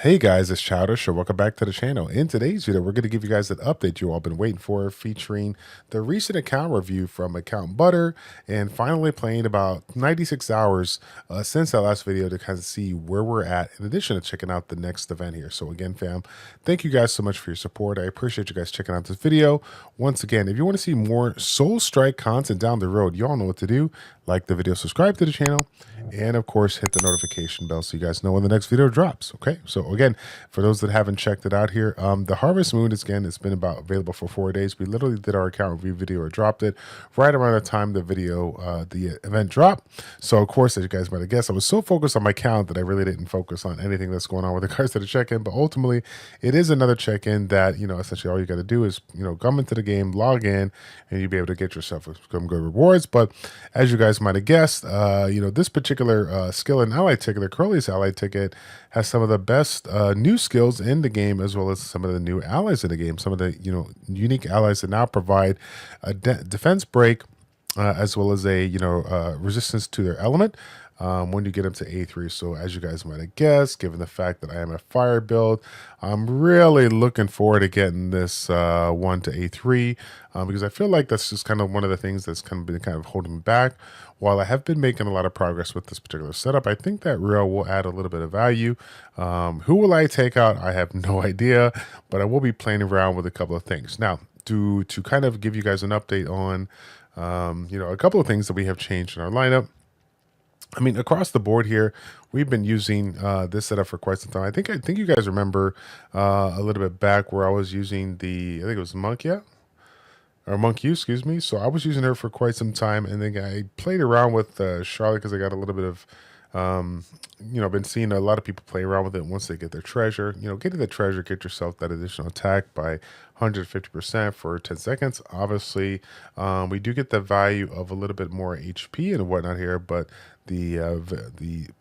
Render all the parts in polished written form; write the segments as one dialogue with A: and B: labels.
A: Hey guys, it's Childish, welcome back to the channel. In today's video, we're going to give you guys an update you all been waiting for, featuring the recent account review from Account Butter, and finally playing about 96 hours since that last video to kind of see where we're at, in addition to checking out the next event here. So again, fam, thank you guys so much for your support. I appreciate you guys checking out this video. Once again, if you want to see more Soul Strike content down the road, you all know what to do. Like the video, subscribe to the channel, and of course hit the notification bell so you guys know when the next video drops. Okay, so again, for those that haven't checked it out here, the Harvest Moon is, again, it's been about available for 4 days. We literally did our account review video or dropped it right around the time the event dropped. So of course, as you guys might have guessed, I was so focused on my count that I really didn't focus on anything that's going on with regards to the check-in. But ultimately, it is another check-in that, essentially all you got to do is, come into the game, log in, and you'll be able to get yourself some good rewards. But as you guys might have guessed, this particular skill and ally ticket, the Curly's ally ticket, has some of the best new skills in the game, as well as some of the new allies in the game. Some of the unique allies that now provide a defense break, as well as a resistance to their element when you get them to A3. So as you guys might have guessed, given the fact that I am a fire build, I'm really looking forward to getting this one to A3 because I feel like that's just kind of one of the things that's been holding me back. While I have been making a lot of progress with this particular setup, I think that rail will add a little bit of value. Who will I take out? I have no idea, but I will be playing around with a couple of things. Now, to kind of give you guys an update on a couple of things that we have changed in our lineup. I mean, across the board here, we've been using this setup for quite some time. I think you guys remember a little bit back where I was using I think it was Monkia, or Monk U, excuse me. So I was using her for quite some time, and then I played around with Charlotte because I got a little bit of, been seeing a lot of people play around with it once they get their treasure. Getting the treasure, get yourself that additional attack by 150% for 10 seconds. Obviously, we do get the value of a little bit more HP and whatnot here, but the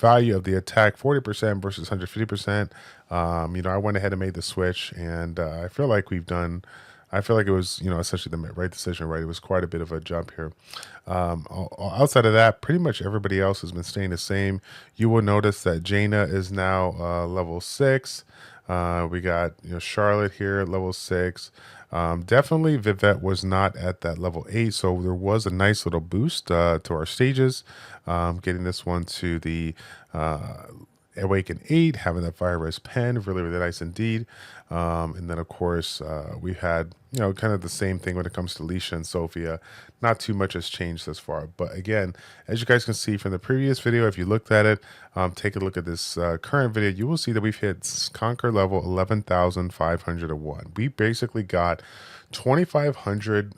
A: value of the attack 40% versus 150%. I went ahead and made the switch, and I feel like I feel like it was, essentially the right decision, right? It was quite a bit of a jump here. Outside of that, pretty much everybody else has been staying the same. You will notice that Jaina is now level 6. We got Charlotte here at level 6. Definitely Vivette was not at that level 8, so there was a nice little boost to our stages. Getting this one to the Awaken 8, having that Fire Res pen, really, really nice indeed. And then, of course, we've had, kind of the same thing when it comes to Leisha and Sophia. Not too much has changed thus far. But again, as you guys can see from the previous video, if you looked at it, take a look at this current video, you will see that we've hit Conquer level 11,501. We basically got 2,500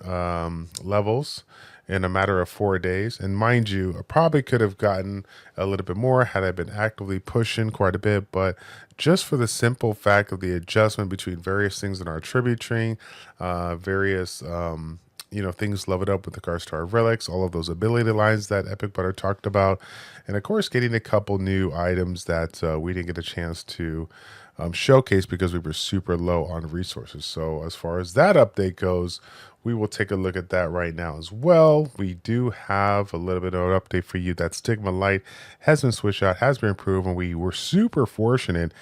A: levels in a matter of 4 days. And mind you, I probably could have gotten a little bit more had I been actively pushing quite a bit, but just for the simple fact of the adjustment between various things in our tribute tree, various things leveled up with regards to our relics, all of those ability lines that Epic Butter talked about, and of course getting a couple new items that we didn't get a chance to showcase because we were super low on resources. So as far as that update goes, we will take a look at that right now as well. We do have a little bit of an update for you. That Stigma Light has been switched out, has been improved, and we were super fortunate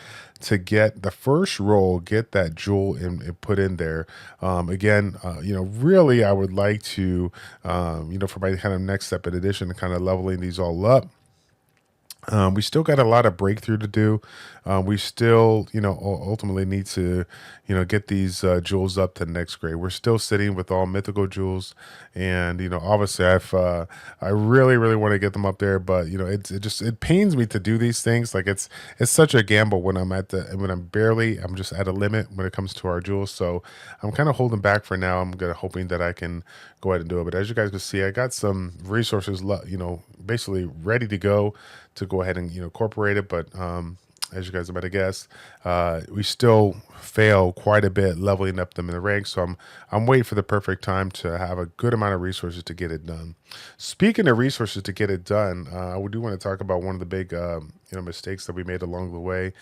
A: to get the first roll, get that jewel and put in there. Again, really I would like to, for my kind of next step in addition to kind of leveling these all up. We still got a lot of breakthrough to do. We still, ultimately need to, get these jewels up to the next grade. We're still sitting with all mythical jewels, and obviously, I really, really want to get them up there, but it pains me to do these things. Like it's such a gamble when I'm I'm just at a limit when it comes to our jewels. So I'm kind of holding back for now. I'm hoping that I can go ahead and do it. But as you guys can see, I got some resources, basically ready to go ahead and incorporate it. But as you guys might have guessed, we still fail quite a bit leveling up them in the ranks. So I'm waiting for the perfect time to have a good amount of resources to get it done. Speaking of resources to get it done, I do want to talk about one of the big mistakes that we made along the way.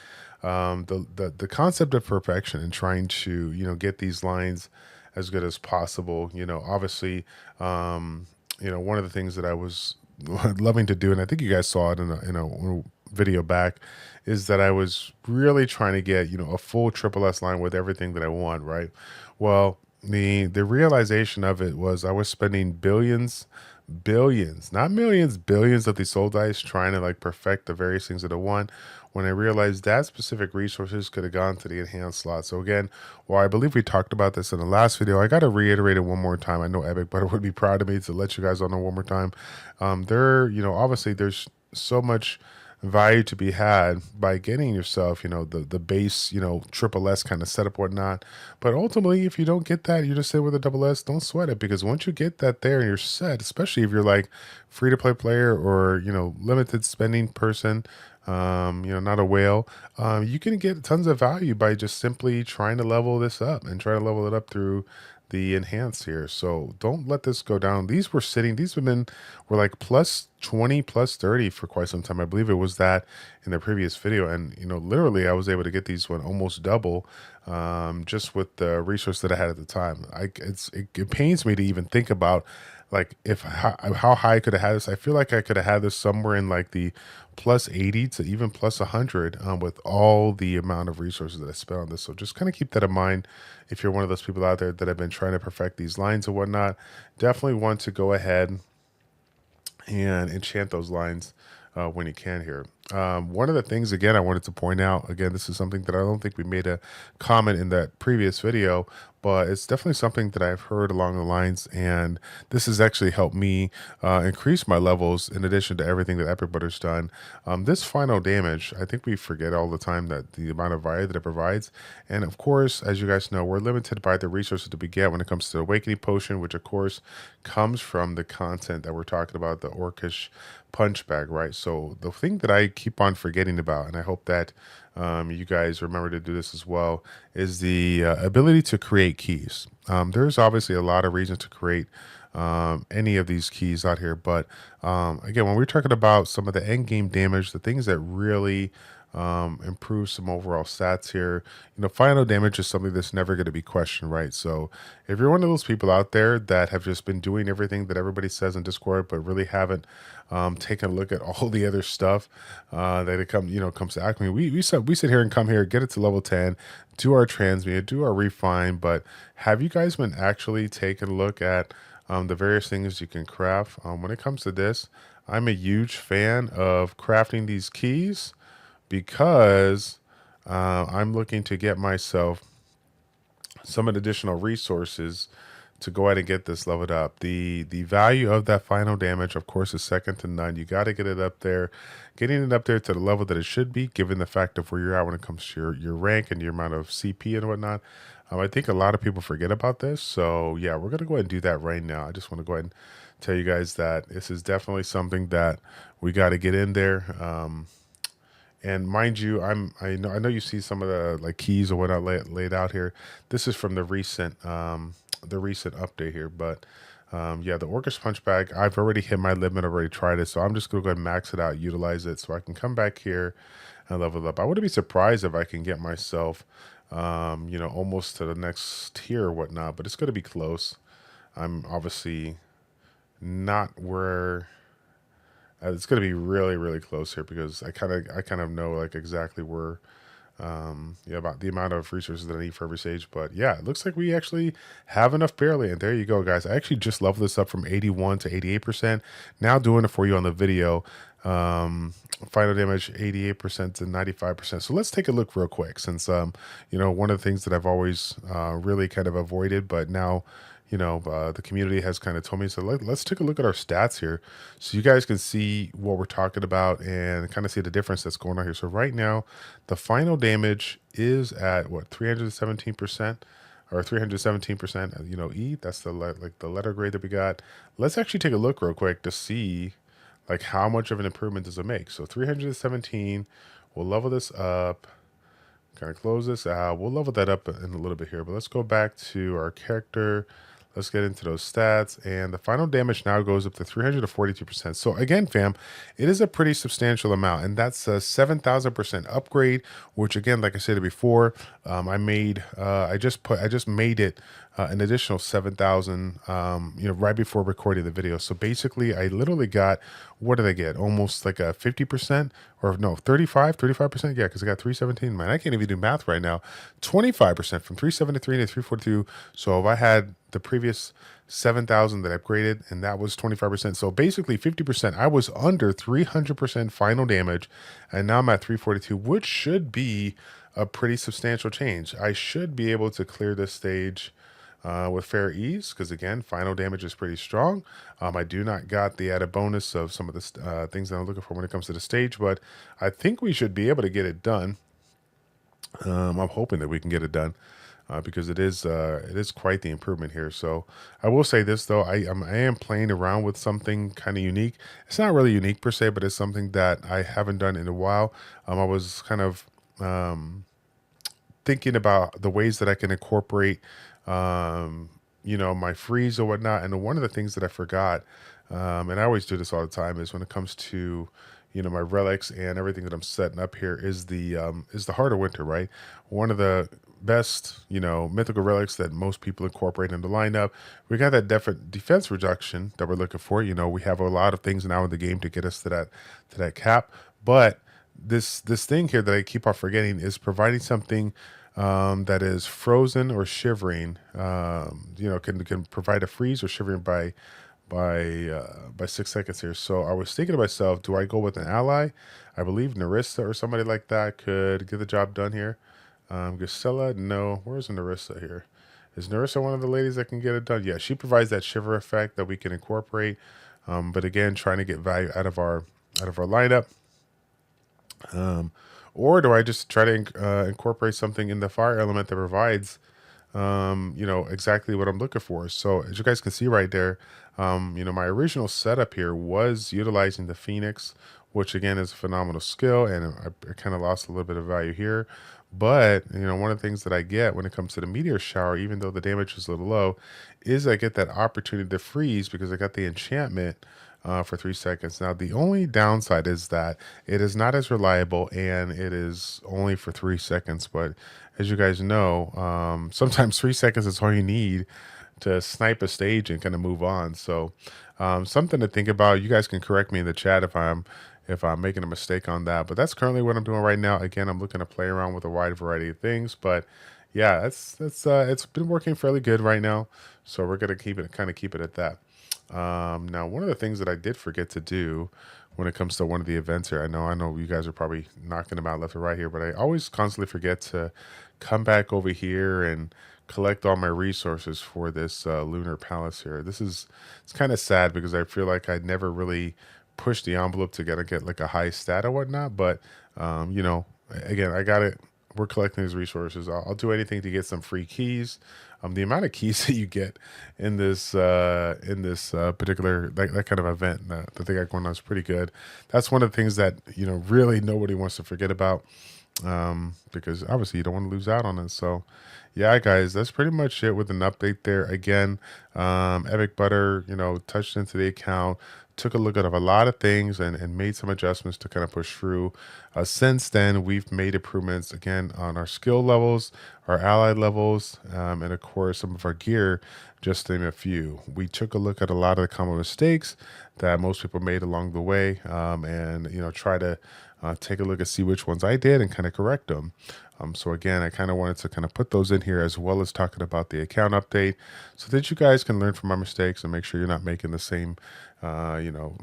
A: The concept of perfection and trying to get these lines as good as possible. Obviously, one of the things that I was loving to do, and I think you guys saw it in video back, is that I was really trying to get, a full triple S line with everything that I want, right? Well, the realization of it was I was spending billions, not millions, billions of these soul dice trying to like perfect the various things that I want, when I realized that specific resources could have gone to the enhanced slot. So again, well, I believe we talked about this in the last video. I got to reiterate it one more time. I know Epic Butter would be proud of me to let you guys all know one more time. Obviously there's so much value to be had by getting yourself, the base, triple S kind of setup, whatnot. But ultimately, if you don't get that, you just sit with a double S, don't sweat it, because once you get that there and you're set, especially if you're like free to play player or, limited spending person, not a whale, you can get tons of value by just simply trying to level this up and try to level it up through the enhanced here. So don't let this go down. These were like plus 20, plus 30 for quite some time. I believe it was that in the previous video. And, literally I was able to get these one almost double, just with the resource that I had at the time. It pains me to even think about like how high I could have had this. I feel like I could have had this somewhere in like the plus 80 to even plus 100, with all the amount of resources that I spent on this. So just kind of keep that in mind if you're one of those people out there that have been trying to perfect these lines and whatnot. Definitely want to go ahead and enchant those lines when you can here. One of the things, again, I wanted to point out, again, this is something that I don't think we made a comment in that previous video, but it's definitely something that I've heard along the lines, and this has actually helped me increase my levels in addition to everything that Epic Butter's done. This final damage, I think we forget all the time that the amount of variety that it provides. And of course, as you guys know, we're limited by the resources that we get when it comes to the Awakening Potion, which of course comes from the content that we're talking about, the Orcish punch bag, right? So the thing that I keep on forgetting about, and I hope that you guys remember to do this as well, is the ability to create keys. There's obviously a lot of reasons to create any of these keys out here, but again, when we're talking about some of the end game damage, the things that really improve some overall stats here, final damage is something that's never going to be questioned, right? So if you're one of those people out there that have just been doing everything that everybody says in Discord, but really haven't taken a look at all the other stuff that it comes to Acme, we sit here and come here, get it to level 10, do our transmute, do our refine, but have you guys been actually taking a look at the various things you can craft? When it comes to this, I'm a huge fan of crafting these keys, because I'm looking to get myself some additional resources to go ahead and get this leveled up. The value of that final damage, of course, is second to none. You got to get it up there, getting it up there to the level that it should be, given the fact of where you're at when it comes to your rank and your amount of CP and whatnot. I think a lot of people forget about this. So yeah, we're going to go ahead and do that right now. I just want to go ahead and tell you guys that this is definitely something that we got to get in there. And mind you, I know you see some of the like keys or whatnot laid out here. This is from the recent update here, but yeah, the Orcish punch bag, I've already hit my limit, already tried it, so I'm just gonna go ahead and max it out, utilize it, so I can come back here and level up. I wouldn't be surprised if I can get myself, almost to the next tier or whatnot, but it's gonna be close. I'm obviously not where. It's going to be really, really close here, because I kind of know like exactly where, about the amount of resources that I need for every stage. But yeah, it looks like we actually have enough barely. And there you go, guys. I actually just leveled this up from 81 to 88%. Now doing it for you on the video. Final damage 88% to 95%. So let's take a look real quick, since one of the things that I've always really kind of avoided, but now the community has kind of told me. So let's take a look at our stats here, so you guys can see what we're talking about and kind of see the difference that's going on here. So right now, the final damage is at what, 317%, or 317%. E. That's the the letter grade that we got. Let's actually take a look real quick to see like how much of an improvement does it make. So 317. We'll level this up. Kind of close this out. We'll level that up in a little bit here, but let's go back to our character. Let's get into those stats. And the final damage now goes up to 342%. So again, fam, it is a pretty substantial amount. And that's a 7,000% upgrade, which again, like I said before, I just made it an additional 7,000, right before recording the video. So basically I literally got, what did I get? Almost like a 50% or no, 35%. Yeah. Cause I got 317, man. I can't even do math right now. 25% from 373 to 342. So if I had the previous 7,000 that I upgraded, and that was 25%. So basically 50%. I was under 300% final damage, and now I'm at 342, which should be a pretty substantial change. I should be able to clear this stage with fair ease, because again, final damage is pretty strong. I do not got the added bonus of some of the things that I'm looking for when it comes to the stage, but I think we should be able to get it done. I'm hoping that we can get it done. Because it is quite the improvement here. So I will say this though, I am playing around with something kind of unique. It's not really unique per se, but it's something that I haven't done in a while. I was kind of thinking about the ways that I can incorporate, my freeze or whatnot. And one of the things that I forgot, and I always do this all the time, is when it comes to my relics and everything that I'm setting up here is the Heart of Winter, right? One of the best, mythical relics that most people incorporate in the lineup. We got that defense reduction that we're looking for. We have a lot of things now in the game to get us to that cap, but this thing here that I keep on forgetting is providing something that is frozen or shivering. Can provide a freeze or shivering by 6 seconds here. So I was thinking to myself, do I go with an ally? I believe Narissa or somebody like that could get the job done here. Gisela, no. Where's Narissa here? Is Narissa one of the ladies that can get it done? Yeah, she provides that shiver effect that we can incorporate. But again, trying to get value out of our lineup. Or do I just try to incorporate something in the fire element that provides exactly what I'm looking for? So as you guys can see right there, my original setup here was utilizing the Phoenix, which again is a phenomenal skill, and I kind of lost a little bit of value here. But one of the things that I get when it comes to the meteor shower, even though the damage is a little low, is I get that opportunity to freeze because I got the enchantment for 3 seconds. Now, the only downside is that it is not as reliable and it is only for 3 seconds. But as you guys know, sometimes 3 seconds is all you need to snipe a stage and kind of move on. So something to think about. You guys can correct me in the chat if I'm making a mistake on that. But that's currently what I'm doing right now. Again, I'm looking to play around with a wide variety of things. But yeah, it's been working fairly good right now. So we're gonna keep it at that. Now, one of the things that I did forget to do when it comes to one of the events here, I know you guys are probably knocking them out left and right here, but I always constantly forget to come back over here and collect all my resources for this lunar palace here. It's kind of sad because I feel like I never really pushed the envelope to get like a high stat or whatnot. But again, I got it. We're collecting these resources. I'll do anything to get some free keys. The amount of keys that you get in this particular that kind of event, the thing I got going on is pretty good. That's one of the things that really nobody wants to forget about, because obviously you don't want to lose out on it. So yeah, guys, that's pretty much it with an update there. Again, Epic Butter, touched into the account, took a look at a lot of things and made some adjustments to kind of push through. Since then, we've made improvements again on our skill levels, our ally levels, and of course some of our gear, just to name a few. We took a look at a lot of the common mistakes that most people made along the way, and try to take a look and see which ones I did and kind of correct them. So again, I kind of wanted to kind of put those in here as well as talking about the account update so that you guys can learn from my mistakes and make sure you're not making the same,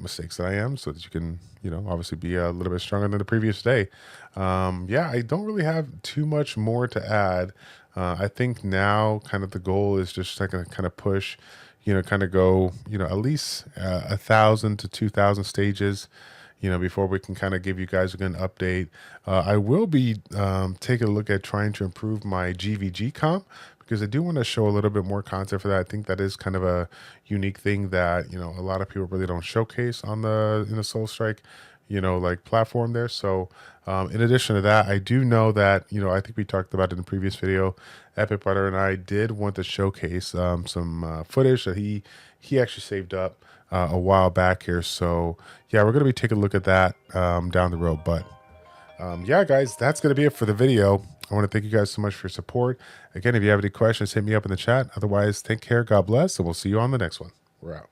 A: mistakes that I am, so that you can, obviously be a little bit stronger than the previous day. Yeah, I don't really have too much more to add. I think now kind of the goal is just like to kind of push, kind of go, at least 1,000 to 2,000 stages, before we can kind of give you guys a good update. I will be taking a look at trying to improve my GVG comp, because I do want to show a little bit more content for that. I think that is kind of a unique thing that, a lot of people really don't showcase on the Soul Strike, like platform there. So in addition to that, I do know that, I think we talked about it in the previous video. Epic Butter and I did want to showcase some footage that he actually saved up a while back here. So yeah, we're going to be taking a look at that down the road. But yeah, guys, that's going to be it for the video. I want to thank you guys so much for your support. Again, if you have any questions, hit me up in the chat. Otherwise, take care. God bless. And we'll see you on the next one. We're out.